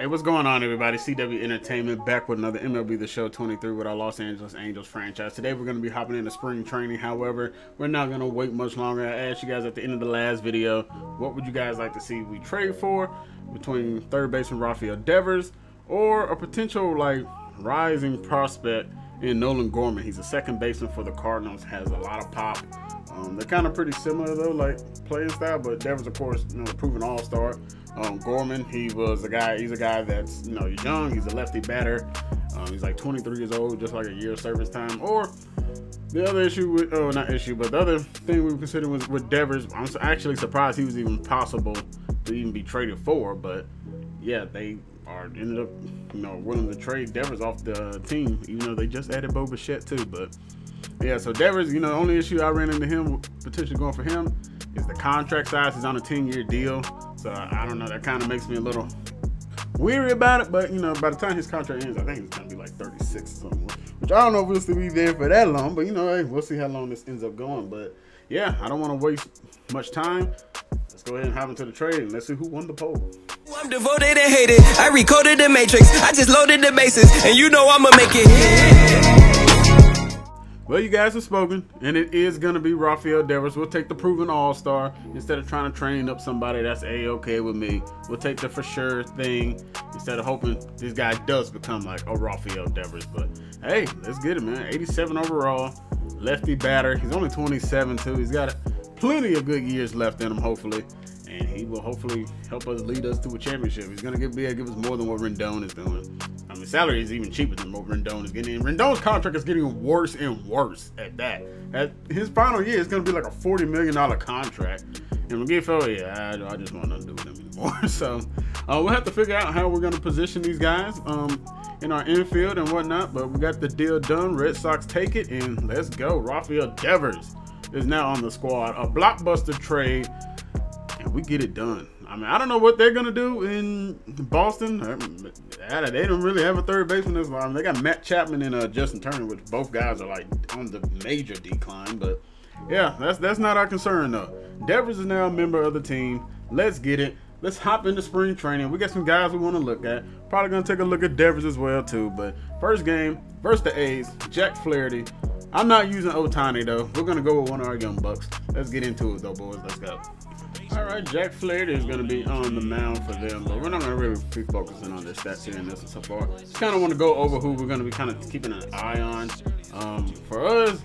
Hey, what's going on, everybody? CW Entertainment back with another MLB The Show 23 with our Los Angeles Angels franchise. Today we're going to be hopping into spring training. However, we're not going to wait much longer. I asked you guys at the end of the last video, what would you guys like to see we trade for between third baseman Rafael Devers or a potential like rising prospect in Nolan Gorman. He's a second baseman for the Cardinals, has a lot of pop. They're kind of pretty similar though, like playing style, but Devers, of course, you know, proven all-star. Gorman, he's a guy that's, you know, he's young, he's a lefty batter. He's like 23 years old, just like a year of service time. Or the other issue with, the other thing we were considering was with Devers. I'm actually surprised he was even possible to even be traded for, but yeah, they ended up, you know, willing to trade Devers off the team, even though they just added Bo Bichette too. But yeah, so Devers, you know, the only issue I ran into him, potentially going for him, is the contract size. He's on a 10-year deal. So I don't know, that kind of makes me a little weary about it. But, you know, by the time his contract ends, I think it's going to be like 36 or something. Which I don't know if we'll still be there for that long. But, you know, hey, we'll see how long this ends up going. But, yeah, I don't want to waste much time. Let's go ahead and hop into the trade and let's see who won the poll. I'm devoted and hated. I recoded the matrix. I just loaded the bases. And you know I'ma make it hit. Well, you guys have spoken, and it is going to be Rafael Devers. We'll take the proven all-star instead of trying to train up somebody that's A-okay with me. We'll take the for sure thing instead of hoping this guy does become like a Rafael Devers. But, hey, let's get it, man. 87 overall, lefty batter. He's only 27, too. He's got plenty of good years left in him, hopefully. And he will hopefully help us lead us to a championship. He's going to be able to give us more than what Rendon is doing. I mean, salary is even cheaper than what Rendon is getting. And Rendon's contract is getting worse and worse at that. At his final year, it's going to be like a $40 million contract. And Rafael, yeah, I just want nothing to do with him anymore. So we'll have to figure out how we're going to position these guys in our infield and whatnot. But we got the deal done. Red Sox take it, and let's go. Rafael Devers is now on the squad. A blockbuster trade. And we get it done. I mean, I don't know what they're going to do in Boston. They don't really have a third baseman. I mean, they got Matt Chapman and Justin Turner, which both guys are like on the major decline. But yeah, that's not our concern though. Devers is now a member of the team. Let's get it. Let's hop into spring training. We got some guys we want to look at. Probably going to take a look at Devers as well too. But first game versus the A's, Jack Flaherty. I'm not using Ohtani though. We're going to go with one of our young bucks. Let's get into it though, boys. Let's go. All right, Jack Flaherty is going to be on the mound for them, but we're not going to really be focusing on their stats here in this one so far. Just kind of want to go over who we're going to be kind of keeping an eye on. For us,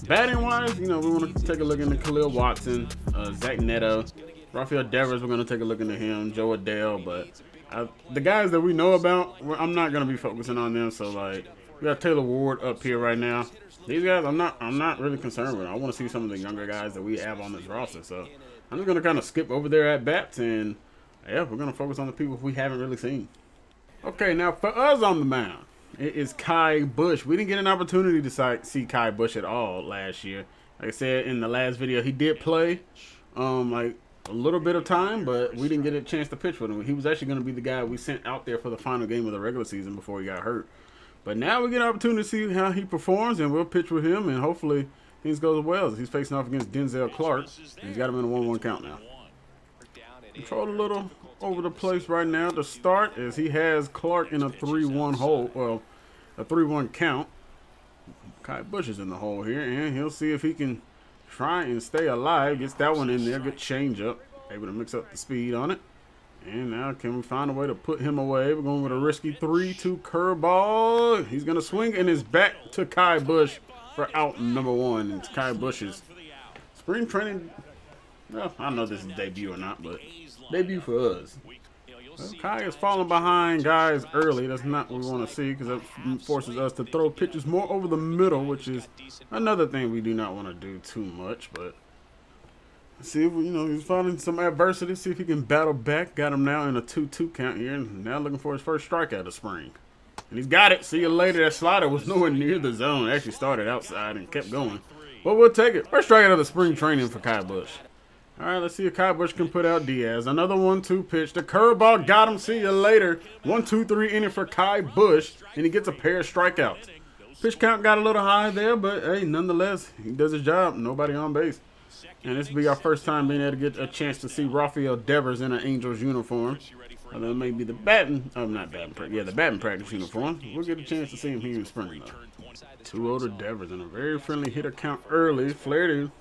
batting-wise, you know, we want to take a look into Khalil Watson, Zach Neto, Rafael Devers. We're going to take a look into him, Joe Adele, but the guys that we know about, I'm not going to be focusing on them. So like, we got Taylor Ward up here right now. These guys, I'm not really concerned with. I want to see some of the younger guys that we have on this roster. So I'm just going to kind of skip over there at bats, and yeah, we're going to focus on the people we haven't really seen. Okay, now for us on the mound, it is Kai Bush. We didn't get an opportunity to see Kai Bush at all last year. Like I said in the last video, he did play like a little bit of time, but we didn't get a chance to pitch with him. He was actually going to be the guy we sent out there for the final game of the regular season before he got hurt. But now we get an opportunity to see how he performs, and we'll pitch with him, and hopefully things goes well. He's facing off against Denzel Clark. He's got him in a 1-1 count now. Control a little over the place right now to start, as he has Clark in a 3-1 hole. Well, a 3-1 count. Kai Bush is in the hole here, and he'll see if he can try and stay alive. Gets that one in there. Good changeup. Able to mix up the speed on it. And now can we find a way to put him away? We're going with a risky 3-2 curveball. He's going to swing, and it's back to Kai Bush for out number 1. It's Kai Bush's spring training. Well, I don't know if this is debut or not, but debut for us. Well, Kai is falling behind guys early. That's not what we want to see, because that forces us to throw pitches more over the middle, which is another thing we do not want to do too much. But see if, you know, he's finding some adversity. See if he can battle back. Got him now in a 2-2 count here, and now looking for his first strikeout of spring. And he's got it. See you later. That slider was nowhere near the zone. It actually started outside and kept going. But we'll take it. First strikeout of the spring training for Kai Bush. All right, let's see if Kai Bush can put out Diaz. Another 1-2 pitch. The curveball got him. See you later. 1-2-3 inning for Kai Bush, and he gets a pair of strikeouts. Pitch count got a little high there, but hey, nonetheless, he does his job. Nobody on base. And this will be our first time being able to get a chance to see Rafael Devers in an Angels uniform. Well, that may be the batting, not batting practice. Yeah, the batting practice uniform. We'll get a chance to see him here in spring, though. 2-0 to Devers and a very friendly hitter count early. Flaherty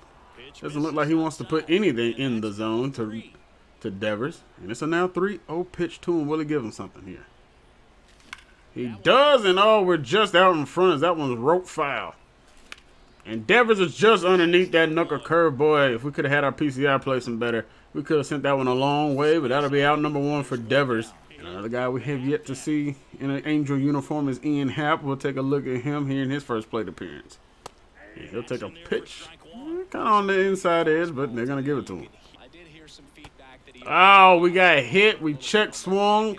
doesn't look like he wants to put anything in the zone to Devers. And it's a now 3-0 pitch to him. Will he give him something here? He does, and oh, we're just out in front as that one's rope foul. And Devers is just underneath that knuckle curve. Boy, if we could have had our PCI placing better, we could have sent that one a long way, but that'll be out number 1 for Devers. And another guy we have yet to see in an Angel uniform is Ian Happ. We'll take a look at him here in his first plate appearance. And he'll take a pitch. Kind of on the inside edge, but they're going to give it to him. Oh, we got hit. We check swung.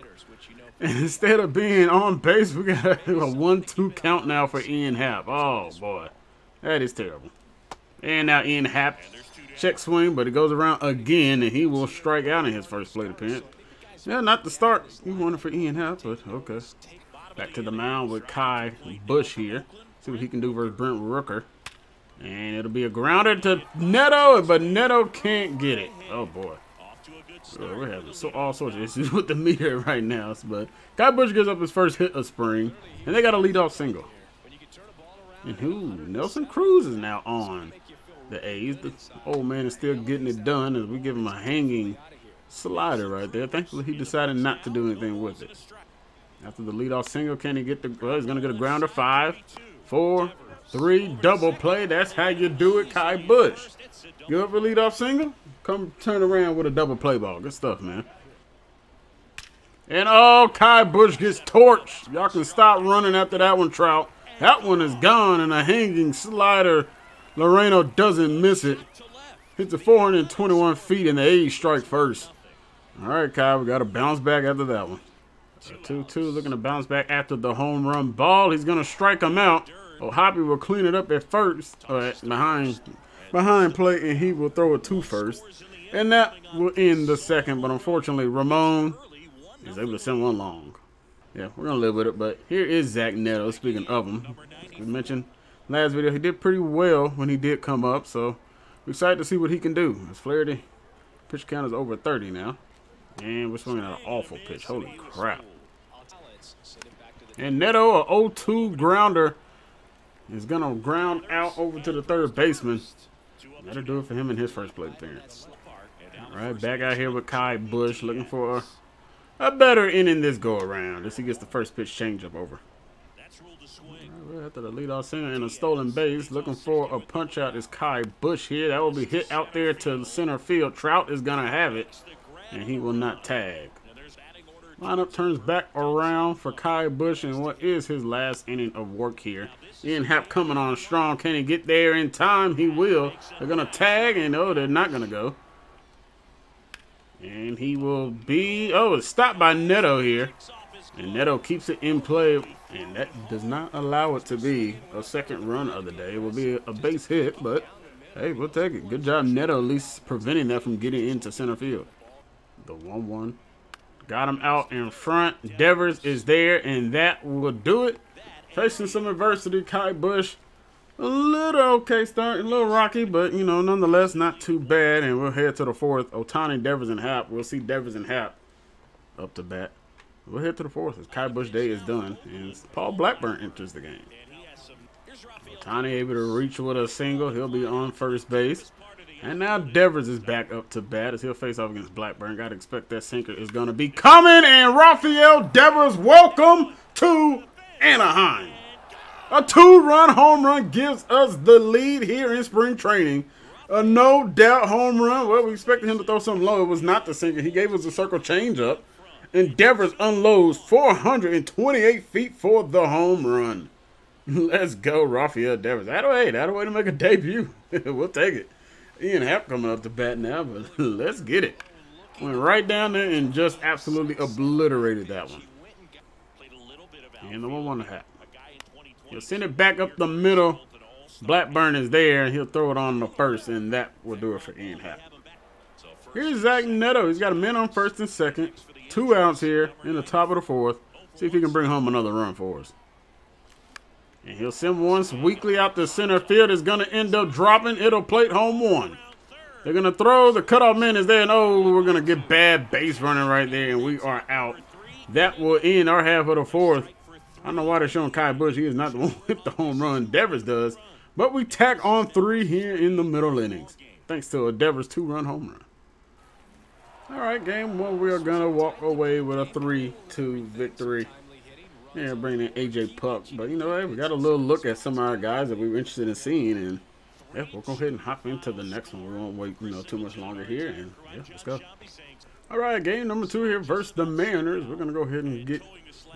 And instead of being on base, we got a 1-2 count now for Ian Happ. Oh, boy. That is terrible. And now Ian Happ, check swing, but it goes around again, and he will strike out in his first plate appearance. Yeah, not the start you wanted for Ian Happ, but okay. Back to the mound with Kai Bush here. See what he can do versus Brent Rooker. And it'll be a grounder to Neto, but Neto can't get it. Oh, boy. We're having all sorts of issues with the meter right now. But Kai Bush gives up his first hit of spring, and they got a leadoff single. And Nelson Cruz is now on the A's. The old man is still getting it done as we give him a hanging slider right there. Thankfully, he decided not to do anything with it. After the leadoff single, can he get the? Well, he's gonna get a grounder. 5, 4, 3, double play. That's how you do it, Kai Bush. Give up a leadoff single. Come turn around with a double play ball. Good stuff, man. And oh, Kai Bush gets torched. Y'all can stop running after that one, Trout. That one is gone, and a hanging slider. Loreno doesn't miss it. Hits the 421 feet, and the A's strike first. All right, Kai, we got to bounce back after that one. 2-2, looking to bounce back after the home run ball. He's going to strike him out. Hoppy will clean it up at first, behind plate, and he will throw it to first. And that will end the second, but unfortunately, Ramon is able to send one long. Yeah, we're going to live with it, but here is Zach Neto, speaking of him. As we mentioned last video, he did pretty well when he did come up, so we're excited to see what he can do. As Flaherty, pitch count is over 30 now. And we're swinging at an awful pitch. Holy crap. And Neto, a 0-2 grounder, is going to ground out over to the third baseman. That'll do it for him in his first plate appearance. All right, back out here with Kai Bush, looking for a better inning this go-around as he gets the first pitch changeup over. Right, after the leadoff single and a stolen base, looking for a punch-out is Kai Bush here. That will be hit out there to center field. Trout is going to have it, and he will not tag. Lineup turns back around for Kai Bush in what is his last inning of work here. Ian Happ coming on strong. Can he get there in time? He will. They're going to tag, and oh, they're not going to go. And he will be, it's stopped by Neto here. And Neto keeps it in play, and that does not allow it to be a second run of the day. It will be a base hit, but hey, we'll take it. Good job, Neto, at least preventing that from getting into center field. The 1-1. Got him out in front. Devers is there, and that will do it. Facing some adversity, Kai Bush. A little okay start, a little rocky, but, nonetheless, not too bad. And we'll head to the fourth. Ohtani, Devers, and Happ. We'll see Devers and Happ up to bat. We'll head to the fourth as Kai Bush Day is done. And Paul Blackburn enters the game. Ohtani able to reach with a single. He'll be on first base. And now Devers is back up to bat as he'll face off against Blackburn. Got to expect that sinker is going to be coming. And Rafael Devers, welcome to Anaheim. A 2-run home run gives us the lead here in spring training. A no-doubt home run. Well, we expected him to throw something low. It was not the sinker. He gave us a circle changeup. And Devers unloads 428 feet for the home run. Let's go, Rafael Devers. That'll way to make a debut. We'll take it. Ian Happ coming up to bat now, but let's get it. Went right down there and just absolutely obliterated that one. And the 1-1 to Happ. He'll send it back up the middle. Blackburn is there, and he'll throw it on the first, and that will do it for Ian Happ. Here's Zach Neto. He's got a man on first and second. 2 outs here in the top of the fourth. See if he can bring home another run for us. And he'll send one weakly out to center field. It's going to end up dropping. It'll plate home 1. They're going to throw. The cutoff man is there. And, oh, we're going to get bad base running right there, and we are out. That will end our half of the fourth. I don't know why they're showing Kai Bush. He is not the one with the home run. Devers does. But we tack on 3 here in the middle innings, thanks to a Devers 2-run home run. All right, game 1, we are going to walk away with a 3-2 victory. Yeah, bringing in A.J. Puck. But, you know, hey, we got a little look at some of our guys that we were interested in seeing. And, yeah, we'll go ahead and hop into the next one. We won't wait, you know, too much longer here. And, yeah, let's go. All right, game number 2 here versus the Mariners. We're going to go ahead and get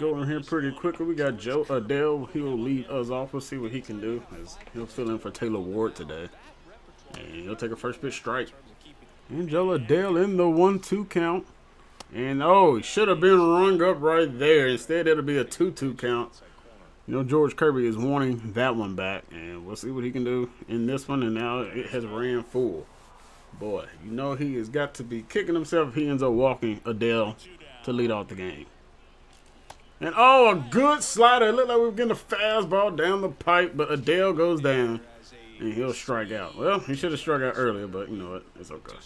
going here pretty quickly. We got Joe Adele. He will lead us off. We'll see what he can do, as he'll fill in for Taylor Ward today. And he'll take a first pitch strike. And Joe Adele in the 1-2 count. And, oh, he should have been rung up right there. Instead, it'll be a 2-2 count. You know, George Kirby is wanting that one back. And we'll see what he can do in this one. And now it has ran full. Boy, you know he has got to be kicking himself if he ends up walking Adele to lead off the game. And, oh, a good slider. It looked like we were getting a fastball down the pipe, but Adele goes down, and he'll strike out. Well, he should have struck out earlier, but you know what? It's okay.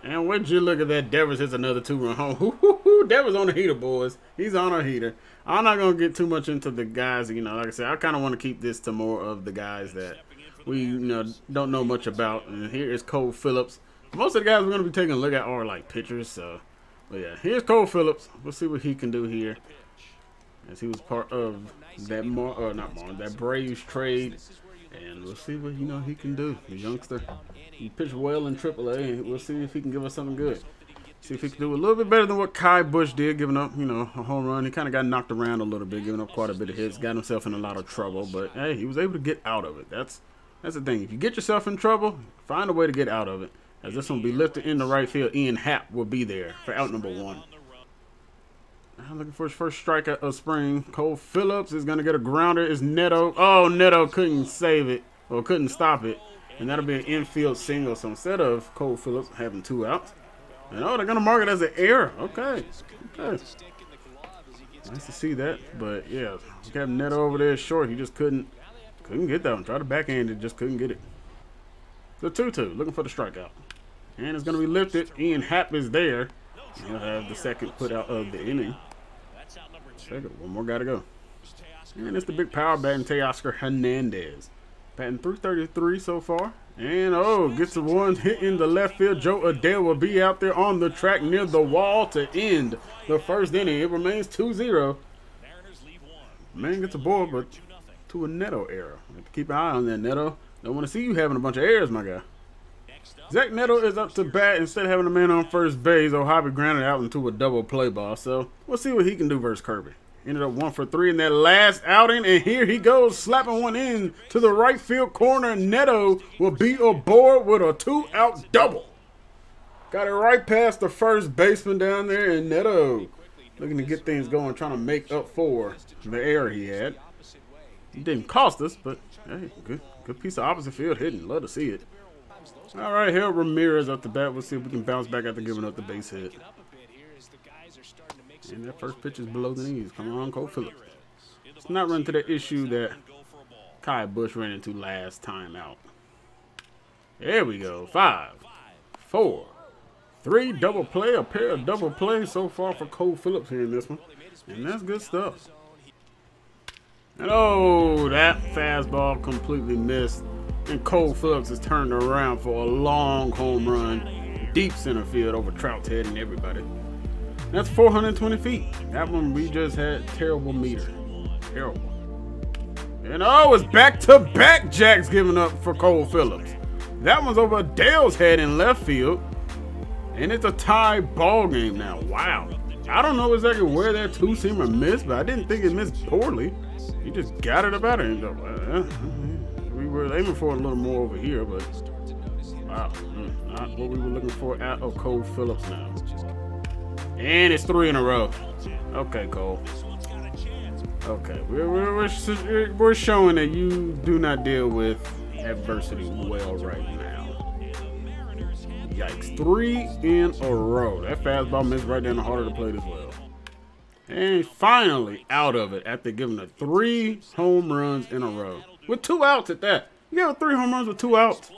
And would you look at that? Devers hits another 2-run home. Devers on the heater, boys. He's on a heater. I'm not going to get too much into the guys. You know, like I said, I kind of want to keep this to more of the guys that we, you know, don't know much about. And here is Cole Phillips. Most of the guys we're going to be taking a look at are like pitchers, so. But yeah, here's Cole Phillips. We'll see what he can do here, as he was part of that that Braves trade, and we'll see what he can do. The youngster, he pitched well in AAA, and we'll see if he can give us something good. See if he can do a little bit better than what Kai Bush did, giving up a home run. He kind of got knocked around a little bit, giving up quite a bit of hits, got himself in a lot of trouble. But hey, he was able to get out of it. That's the thing. If you get yourself in trouble, find a way to get out of it. As this one will be lifted in the right field, Ian Happ will be there for out number 1. I'm looking for his first strikeout of spring. Cole Phillips is going to get a grounder. It's Neto. Oh, Neto couldn't save it, or couldn't stop it. And that'll be an infield single. So instead of Cole Phillips having 2 outs, and oh, they're going to mark it as an error. Okay. Nice to see that. But yeah, we got Neto over there short. He just couldn't get that one. Tried to backhand it, just couldn't get it. The 2-2, looking for the strikeout. And it's going to be lifted. Ian Happ is there. He'll have the second put out of the inning. One more guy to go. And it's the big power batting Teoscar Hernandez. Batting .333 so far. And, oh, gets the one hit in the left field. Joe Adele will be out there on the track near the wall to end the first inning. It remains 2-0. Man gets a ball, but to a Neto error. Keep an eye on that, Neto. Don't want to see you having a bunch of errors, my guy. Zach Neto is up to bat. Instead of having a man on first base, O'Hoppe grounded out into a double play ball. So we'll see what he can do versus Kirby. Ended up 1 for 3 in that last outing, and here he goes, slapping one in to the right field corner. Neto will be aboard with a 2-out double. Got it right past the first baseman down there, and Neto looking to get things going, trying to make up for the error he had. It didn't cost us, but hey, good piece of opposite field hitting. Love to see it. All right, here Ramirez up the bat. We'll see if we can bounce back after giving up the base hit. And that first pitch is below the knees. Come on, Cole Phillips. Let's not run into the issue that Kai Bush ran into last time out. There we go. 5, 4, 3 double play. A pair of double plays so far for Cole Phillips here in this one. And that's good stuff. And oh, that fastball completely missed. And Cole Phillips has turned around for a long home run, deep center field over Trout's head and everybody. That's 420 feet. That one we just had terrible meter. Terrible. And oh, it's back-to-back jacks giving up for Cole Phillips. That one's over Dale's head in left field. And it's a tie ball game now. Wow. I don't know exactly where that two-seamer missed, but I didn't think it missed poorly. He just got it about it. We were aiming for a little more over here, but wow, not what we were looking for out of Cole Phillips now. And it's 3 in a row. Okay, Cole. Okay, we're showing that you do not deal with adversity well right now. Yikes, 3 in a row. That fastball missed right down the heart of the plate as well. And finally out of it after giving up 3 home runs in a row. With 2 outs at that. You got 3 home runs with 2 outs.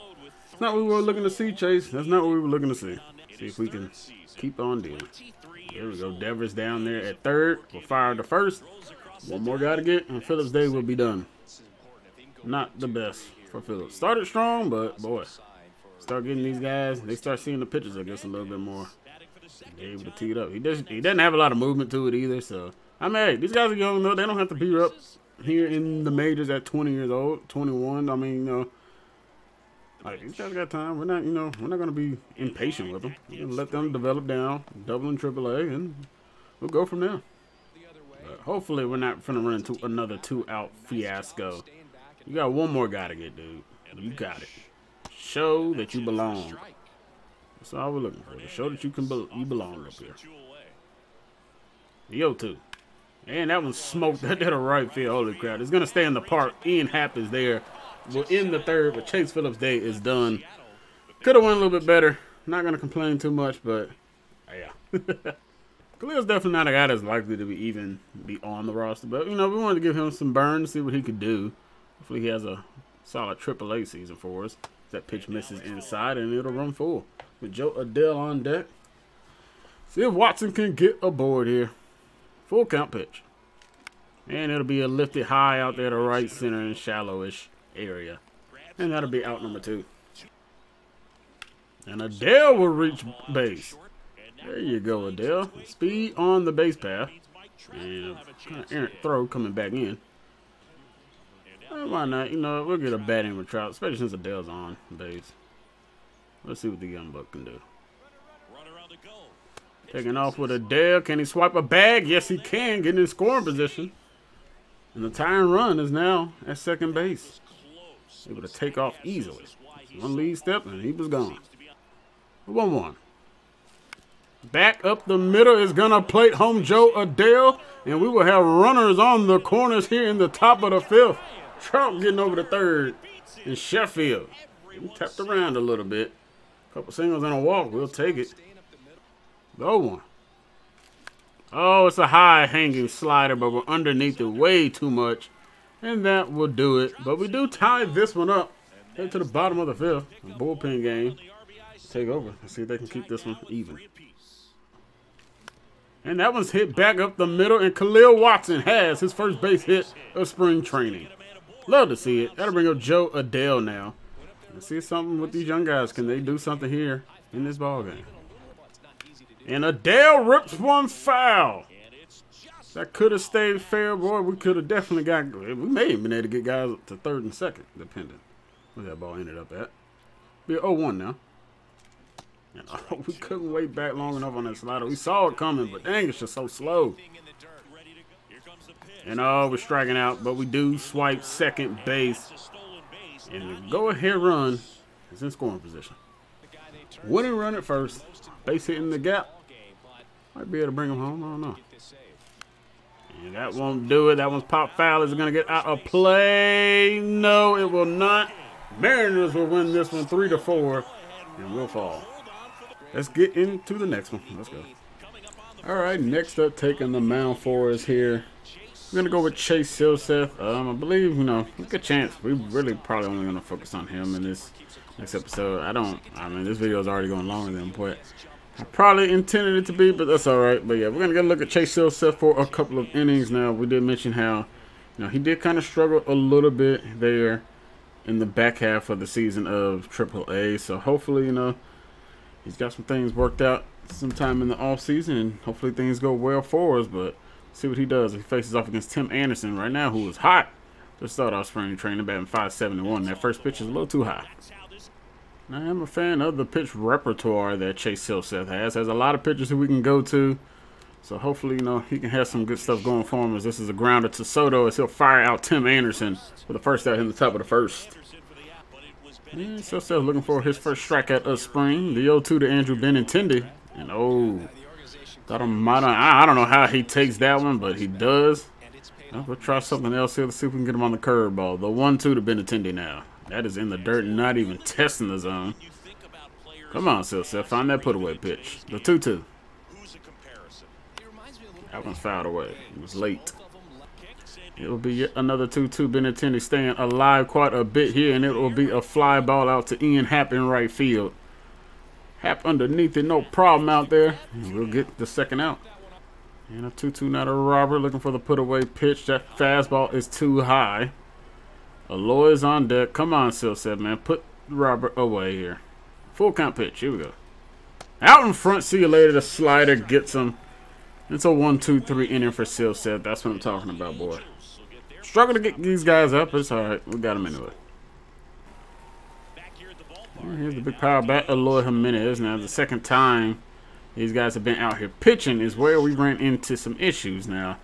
That's not what we were looking to see, Chase. That's not what we were looking to see. See if we can keep on dealing. There we go. Devers down there at third. We'll fire the first. One more guy to get, and Phillips' day will be done. Not the best for Phillips. Started strong, but boy, start getting these guys. They start seeing the pitches, I guess, a little bit more. They're able to tee it up. He doesn't have a lot of movement to it either. So I mean, hey, these guys are young though. They don't have to be up here in the majors at 20 years old, 21. I mean, you know, like these guys got time. We're not, you know, we're not gonna be impatient with them. We're gonna let them develop down, double in AAA, and we'll go from there. But hopefully, we're not gonna run into another 2-out fiasco. You got one more guy to get, dude. You got it. Show that you belong. That's all we're looking for. Show that you belong up here. The 0-2. And that one smoked. That did a right field. Holy crap. It's going to stay in the park. Ian Happ is there. We're in the third, but Chase Phillips' day is done. Could have went a little bit better. Not going to complain too much, but yeah. Khalil's definitely not a guy that's likely to be on the roster. But, you know, we wanted to give him some burn, see what he could do. Hopefully he has a solid AAA season for us. That pitch misses inside, and it'll run full. With Joe Adele on deck. See if Watson can get aboard here. Full count pitch. And it'll be a lifted high out there to right center in shallowish area. And that'll be out number 2. And Adele will reach base. There you go, Adele. Speed on the base path. And kind of errant throw coming back in. Why not? You know, we'll get a batting with Trout, especially since Adele's on base. Let's see what the young buck can do. Taking off with Adele. Can he swipe a bag? Yes, he can. Getting in scoring position. And the tying run is now at second base. Able to take off easily. One lead step, and he was gone. 1-1. Back up the middle is going to plate home Joe Adele. And we will have runners on the corners here in the top of the 5th. Trout getting over the 3rd in Sheffield. We tapped around a little bit. Couple singles and a walk. We'll take it. The 0-1. Oh, it's a high hanging slider, but we're underneath it way too much. And that will do it. But we do tie this one up. Head to the bottom of the 5th. A bullpen game. Take over. Let's see if they can keep this one even. And that one's hit back up the middle. And Khalil Watson has his first base hit of spring training. Love to see it. That'll bring up Joe Adele now. Let's see something with these young guys. Can they do something here in this ball game? And Adele rips one foul. That could have stayed fair, boy. We could have definitely got. We may have been able to get guys up to 3rd and 2nd, depending where that ball ended up at. Be 0-1 now. And we couldn't wait back long enough on that slider. We saw it coming, but dang, it's just so slow. And we're striking out, but we do swipe second base. And the go-ahead run is in scoring position. Winning run at first. Base hit in the gap. Might be able to bring him home. I don't know. And that won't do it. That one's pop foul. Is it going to get out of play? No, it will not. Mariners will win this one 3-4. And we'll fall. Let's get into the next one. Let's go. All right, next up, taking the mound for us here. We're going to go with Chase Silseth. I believe, you know, good chance. We really probably only going to focus on him in this next episode. I mean, this video is already going longer than what I probably intended it to be, but that's all right. But yeah, we're going to get a look at Chase Silseth for a couple of innings now. We did mention how, you know, he did kind of struggle a little bit there in the back half of the season of AAA. So hopefully, you know, he's got some things worked out sometime in the offseason, and hopefully things go well for us. But see what he does. He faces off against Tim Anderson right now, who is hot. Just started off spring training, batting .571. That first pitch is a little too high. Now, I'm a fan of the pitch repertoire that Chase Silseth has. Has a lot of pitchers who we can go to. So hopefully, you know, he can have some good stuff going for him, as this is a grounder to Soto as he'll fire out Tim Anderson for the first out in the top of the 1st. And Silseth looking for his first strikeout of spring. The 0-2 to Andrew Benintendi. And thought I don't know how he takes that one, but he does. We'll try something else here. Let's see if we can get him on the curveball. The 1-2 to Benintendi now. That is in the dirt, not even testing the zone. Come on, Silseth. Find that put-away pitch. The 2-2. That one's fouled away. It was late. It will be yet another 2-2. Benintendi staying alive quite a bit here, and it will be a fly ball out to Ian Happ in right field. Happ underneath it, no problem out there. And we'll get the second out. And a 2-2 now to Robert, looking for the put-away pitch. That fastball is too high. Aloy is on deck. Come on, Silseth, man. Put Robert away here. Full count pitch. Here we go. Out in front. See you later. The slider gets him. It's a 1-2-3 inning for Silseth. That's what I'm talking about, boy. Struggle to get these guys up, but it's all right. We got them anyway. And here's the big power bat, Aloy Jimenez. Now, the second time these guys have been out here pitching is where we ran into some issues. Now,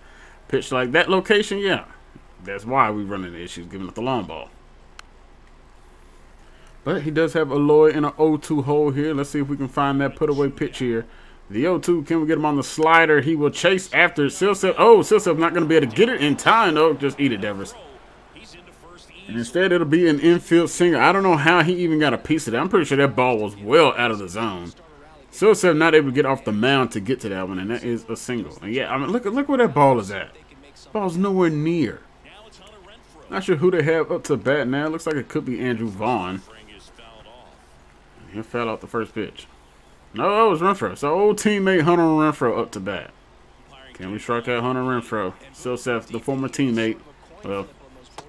pitch like that location, yeah. That's why we run into issues giving up the long ball. But he does have Aloy in an 0-2 hole here. Let's see if we can find that put-away pitch here. The 0-2, can we get him on the slider? He will chase after Silseth. Oh, Silseth not going to be able to get it in time, though. Just eat it, Devers. And instead, it'll be an infield single. I don't know how he even got a piece of that. I'm pretty sure that ball was well out of the zone. Silseth not able to get off the mound to get to that one, and that is a single. And yeah, I mean, look where that ball is at. Ball's nowhere near. Not sure who they have up to bat now. Looks like it could be Andrew Vaughn. He fell out the first pitch. No, it was Renfroe. So old teammate Hunter Renfroe up to bat. Can we strike out Hunter Renfroe? Silseth, the former teammate. Well,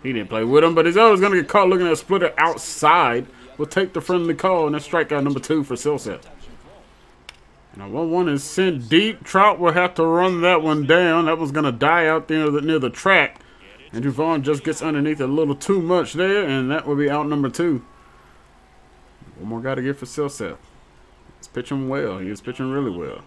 he didn't play with him, but he's always going to get caught looking at a splitter outside. We'll take the friendly call, and that's strikeout number 2 for Silseth. Now 1-1 is sent deep. Trout will have to run that one down. That one's going to die out there near the track. Andrew Vaughn just gets underneath a little too much there, and that will be out number 2. One more guy to get for Silseth. He's pitching well. He is pitching really well.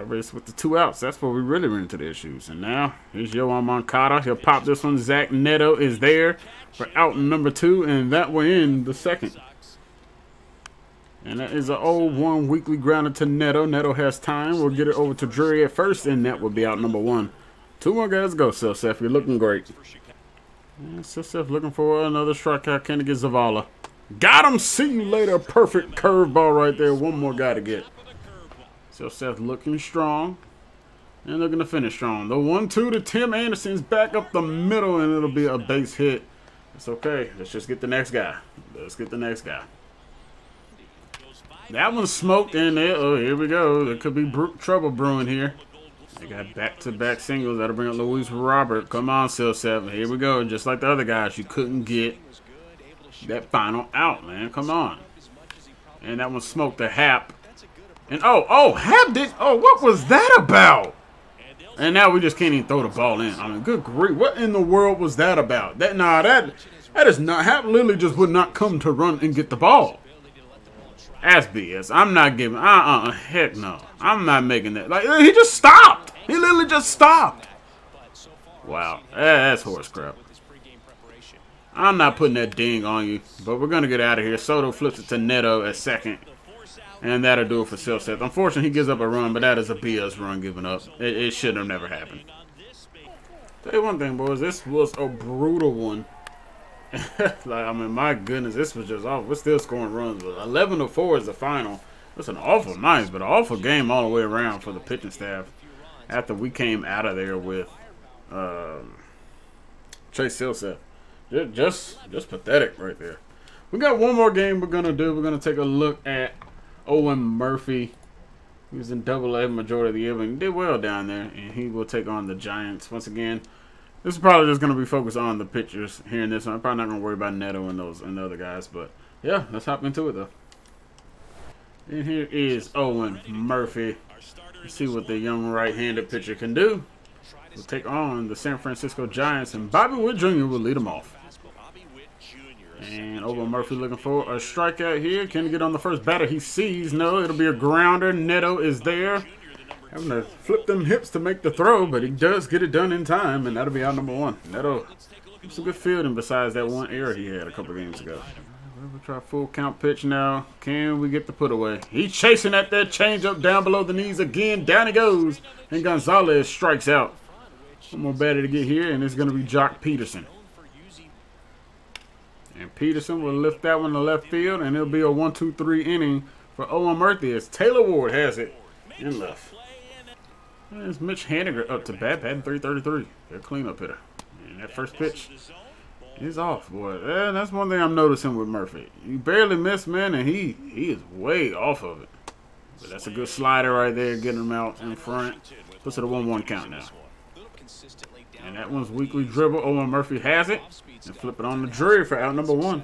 Race with the 2 outs. That's where we really run into the issues. And now, here's Yohan Moncada. He'll pop this one. Zach Neto is there for out number 2, and that will end the second. And that is an 0-1 weekly grounder to Neto. Neto has time. We'll get it over to Drury at first, and that will be out number 1. 2 more guys go, Silseth. You're looking great. And Silseth looking for another strikeout. Can he get Zavala? Got him. See you later. Perfect curveball right there. One more guy to get. Silseth looking strong and looking to finish strong. The 1-2 to Tim Anderson's back up the middle, and it'll be a base hit. It's okay. Let's just get the next guy. Let's get the next guy. That one's smoked in there. Oh, here we go. There could be trouble brewing here. They got back-to-back singles. That'll bring up Luis Robert. Come on, Silseth. Here we go. Just like the other guys, you couldn't get that final out, man. Come on. And that one smoked the Happ. And Happ did. Oh, what was that about? And now we just can't even throw the ball in. I mean, good grief. What in the world was that about? That is not. Happ literally just would not come to run and get the ball. That's BS. I'm not giving. Heck no. I'm not making that. Like, he just stopped. He literally just stopped. Wow. That's horse crap. I'm not putting that ding on you, but we're going to get out of here. Soto flips it to Neto at second, and that'll do it for Silseth. Unfortunately, he gives up a run, but that is a BS run given up. It should have never happened. Tell you one thing, boys. This was a brutal one. Like, I mean, my goodness, this was just awful. We're still scoring runs, but 11-4 is the final. It's an awful night, but an awful game all the way around for the pitching staff after we came out of there with Chase Silseth. Just pathetic right there. We got one more game we're going to do. We're going to take a look at Owen Murphy. He was in Double-A majority of the year, but he did well down there, and he will take on the Giants once again. This is probably just going to be focused on the pitchers here in this one. I'm probably not going to worry about Neto and the other guys, but yeah, let's hop into it though. And here is Owen Murphy. Let's see what the young right-handed pitcher can do. We'll take on the San Francisco Giants, and Bobby Witt Jr. will lead them off. And Owen Murphy looking for a strikeout here. Can he get on the first batter he sees? No, it'll be a grounder. Neto is there. Having to flip them hips to make the throw, but he does get it done in time, and that'll be out number 1. Neto, some good fielding besides that one error he had a couple games ago. We'll try full count pitch now. Can we get the put away? He's chasing at that changeup down below the knees again. Down he goes, and Gonzalez strikes out. One more batter to get here, and it's going to be Jock Peterson. And Peterson will lift that one to left field, and it'll be a 1-2-3 inning for Owen Murphy as Taylor Ward has it in left. There's Mitch Haniger up to bat, batting .333. They're cleanup hitter. And that first pitch is off, boy. And that's one thing I'm noticing with Murphy. You barely miss, man, and he is way off of it. But that's a good slider right there, getting him out in front. Puts it a 1-1 count now. And that one's weekly dribble. Owen Murphy has it. And flip it on the Drury for out number 1.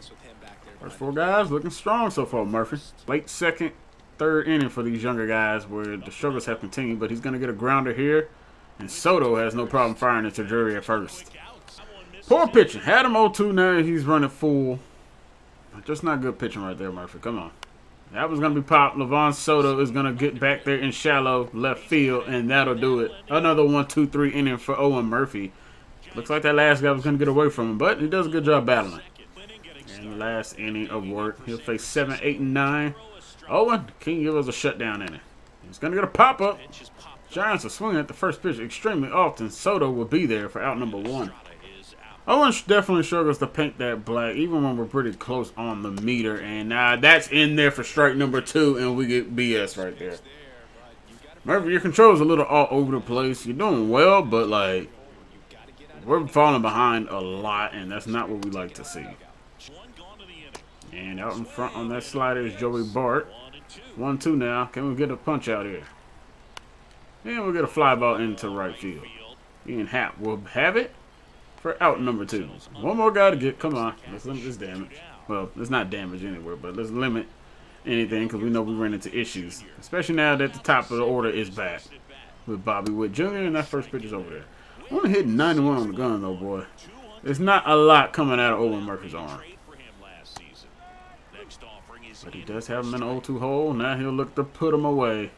First 4 guys looking strong so far, Murphy. Late second, third inning for these younger guys where the struggles have continued. But he's going to get a grounder here. And Soto has no problem firing it to Drury at first. Poor pitching. Had him 0-2, now he's running full. Just not good pitching right there, Murphy. Come on. That was going to be popped. Levon Soto is going to get back there in shallow left field, and that'll do it. Another 1-2-3 inning for Owen Murphy. Looks like that last guy was going to get away from him, but he does a good job battling. And the last inning of work. He'll face 7, 8, and 9. Owen, can you give us a shutdown inning? He's going to get a pop-up. Giants are swinging at the first pitch extremely often. Soto will be there for out number 1. Owen definitely struggles to paint that black, even when we're pretty close on the meter. And that's in there for strike number 2, and we get BS right there. Murphy, your control's a little all over the place. You're doing well, but, like, we're falling behind a lot, and that's not what we like to see. And out in front on that slider is Joey Bart. 1-2 now. Can we get a punch out here? And we'll get a fly ball into right field. Ian Happ will have it for out number 2. One more guy to get. Come on. Let's limit this damage. Well, it's not damage anywhere, but let's limit anything because we know we ran into issues. Especially now that the top of the order is back with Bobby Witt Jr. and that first pitch is over there. Only hitting 91 on the gun, though, boy. There's not a lot coming out of Owen Murphy's arm. But he does have him in an 0-2 hole. Now he'll look to put him away.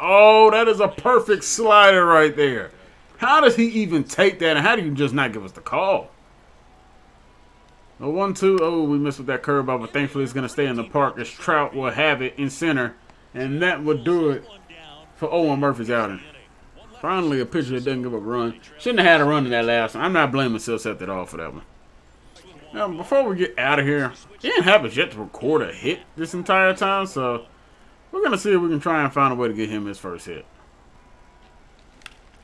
Oh, that is a perfect slider right there. How does he even take that, and how do you just not give us the call? A 1-2. Oh, we missed with that curveball, but thankfully it's going to stay in the park as Trout will have it in center, and that would do it for Owen Murphy's outing. Finally, a pitcher that doesn't give up a run. Shouldn't have had a run in that last one. I'm not blaming Silseth at all for that one. Now, before we get out of here, Ian Happ has yet to record a hit this entire time, so we're going to see if we can try and find a way to get him his first hit.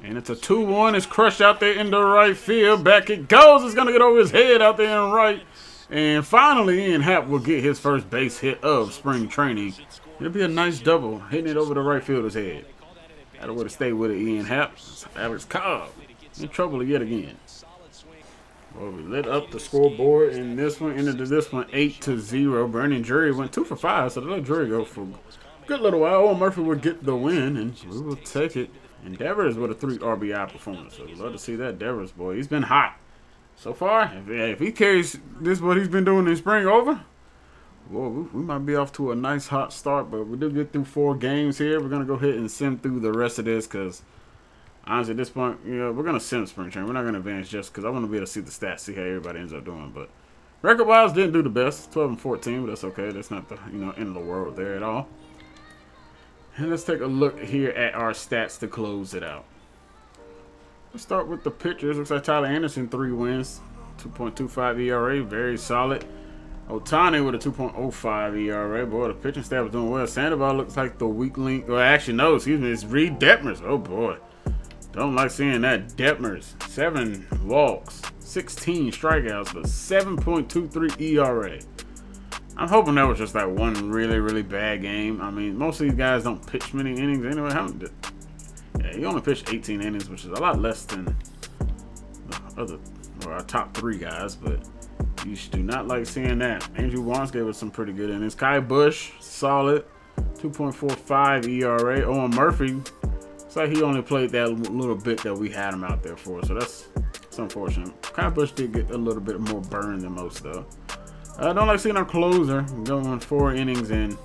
And it's a 2-1. It's crushed out there in the right field. Back it goes. It's going to get over his head out there in right. And finally, Ian Happ will get his first base hit of spring training. It'll be a nice double, hitting it over the right fielder's head. That would have stayed with it, Ian Happ. Alex Cobb in trouble yet again. Well, we lit up the scoreboard in this one. Into this one 8-0. Brandon Drury went 2 for 5, so they let Drury go for a good little while. Owen Murphy would get the win, and we will take it. And Devers with a 3 RBI performance. So we'd love to see that Devers, boy. He's been hot so far. If he carries this, what he's been doing in spring over, well, we might be off to a nice hot start. But we do get through 4 games here. We're going to go ahead and sim through the rest of this because, honestly, at this point, you know, we're going to sim spring training. We're not going to advance just because I want to be able to see the stats, see how everybody ends up doing. But record-wise, didn't do the best. 12-14, but that's okay. That's not the end of the world there at all. And let's take a look here at our stats to close it out. Let's start with the pitchers. Looks like Tyler Anderson, 3 wins, 2.25 ERA, very solid. Ohtani with a 2.05 ERA. Boy, the pitching staff is doing well. Sandoval looks like the weak link. Well, actually, no, excuse me. It's Reed Detmers. Oh, boy. Don't like seeing that. Detmers, 7 walks, 16 strikeouts, but 7.23 ERA. I'm hoping that was just like one really, really bad game. I mean, most of these guys don't pitch many innings anyway. Yeah, he only pitched 18 innings, which is a lot less than the other, or our top 3 guys, but you do not like seeing that. Andrew Wants gave us some pretty good innings. Kai Bush, solid, 2.45 ERA. Owen Murphy, it's like he only played that little bit that we had him out there for, so that's unfortunate. Kai Bush did get a little bit more burn than most, though. I don't like seeing our closer going 4 innings and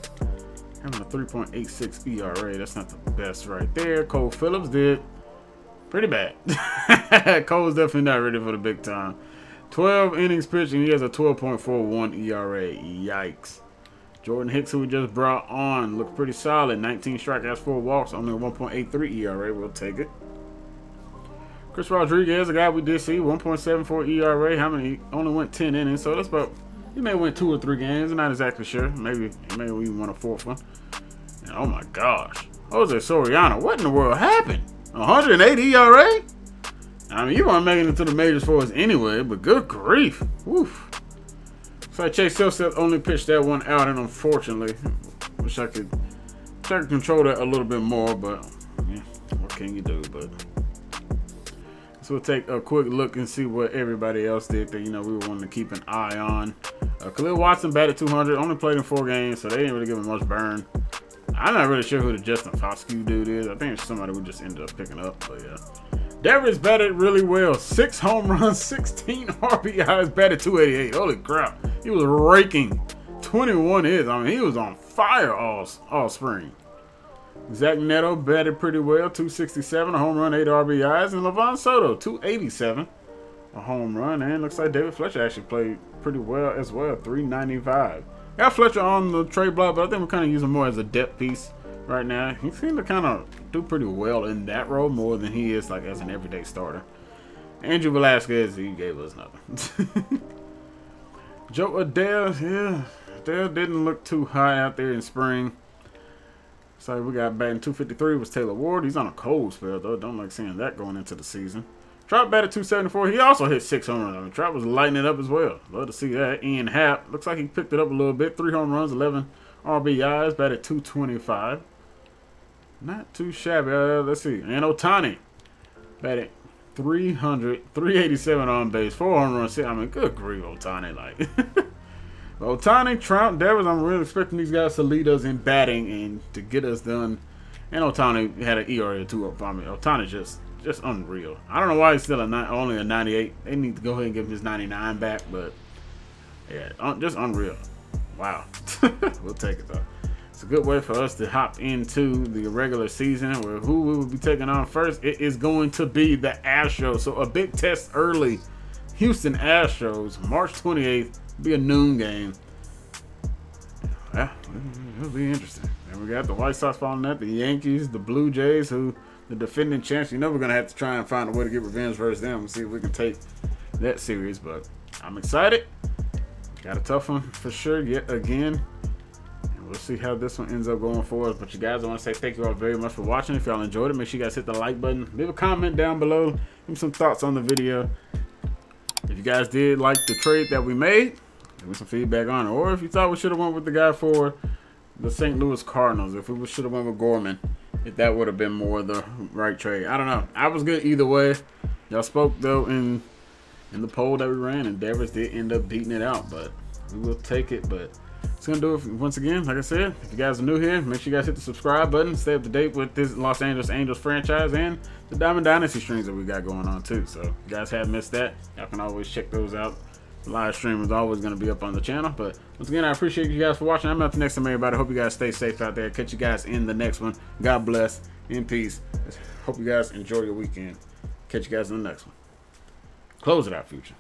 having a 3.86 ERA. That's not the best right there. Cole Phillips did pretty bad. Cole's definitely not ready for the big time. 12 innings pitched, and he has a 12.41 ERA. Yikes. Jordan Hicks, who we just brought on, looked pretty solid. 19 strikeouts, 4 walks, only a 1.83 ERA. We'll take it. Chris Rodriguez, a guy we did see, 1.74 ERA. How many? Only went 10 innings, so that's about. He may win 2 or 3 games. I'm not exactly sure. Maybe we even won a 4th one. And oh my gosh, Jose Soriano, what in the world happened? 180 ERA? I mean, you weren't making it to the majors for us anyway, but good grief. Woof. So Chase Sale only pitched that one out, and unfortunately, wish I could control that a little bit more, but yeah, what can you do? But so we'll take a quick look and see what everybody else did that, you know, we were wanting to keep an eye on. Khalil Watson batted 200, only played in 4 games, so they didn't really give him much burn. I'm not really sure who the Justin Foscue dude is. I think it's somebody we just ended up picking up, but yeah. Devers batted really well. 6 home runs, 16 RBIs, batted 288. Holy crap. He was raking 21 hits. I mean, he was on fire all spring. Zach Neto batted pretty well. 267, a home run, 8 RBIs. And Levon Soto, 287, a home run. And looks like David Fletcher actually played pretty well as well. 395. Got Fletcher on the trade block, but I think we're kind of using more as a depth piece right now. He seemed to kind of do pretty well in that role more than he is like as an everyday starter. Andrew Velasquez, he gave us nothing. Joe Adele, yeah, Adele didn't look too high out there in spring. So we got batting 253 was Taylor Ward. He's on a cold spell though. Don't like seeing that going into the season. Trout batted 274. He also hit 6 home runs. I mean, Trout was lighting it up as well. Love to see that. Ian Happ, looks like he picked it up a little bit. 3 home runs, 11 RBIs, batted 225. Not too shabby. Let's see. And Ohtani batted 300, 387 on base, 4 home runs. I mean, good grief, Ohtani. Like, Ohtani, Trout, Devers, I'm really expecting these guys to lead us in batting and to get us done. And Ohtani had an ERA of 2 up. I mean, Ohtani just unreal. I don't know why he's still only a 98. They need to go ahead and give him his 99 back, but yeah, just unreal. Wow. We'll take it though. It's a good way for us to hop into the regular season, where who we will be taking on first. It is going to be the Astros. So a big test early. Houston Astros, March 28th. Be a noon game. Yeah, it'll be interesting. And we got the White Sox following that, the Yankees, the Blue Jays, who the defending champs. You know we're gonna have to try and find a way to get revenge versus them and see if we can take that series. But I'm excited. Got a tough one for sure yet again. We'll see how this one ends up going for us. But you guys, I want to say thank you all very much for watching. If y'all enjoyed it, make sure you guys hit the like button. Leave a comment down below. Give me some thoughts on the video. If you guys did like the trade that we made, give me some feedback on it. Or if you thought we should have went with the guy for the St. Louis Cardinals, if we should have went with Gorman, if that would have been more the right trade. I don't know. I was good either way. Y'all spoke, though, in the poll that we ran, and Devers did end up beating it out. But we will take it. But it's going to do it once again. Like I said, if you guys are new here, make sure you guys hit the subscribe button. Stay up to date with this Los Angeles Angels franchise and the Diamond Dynasty streams that we got going on too. So if you guys have missed that, y'all can always check those out. The live stream is always going to be up on the channel. But once again, I appreciate you guys for watching. I'm out the next time, everybody. Hope you guys stay safe out there. Catch you guys in the next one. God bless. In peace. Hope you guys enjoy your weekend. Catch you guys in the next one. Close it out, Future.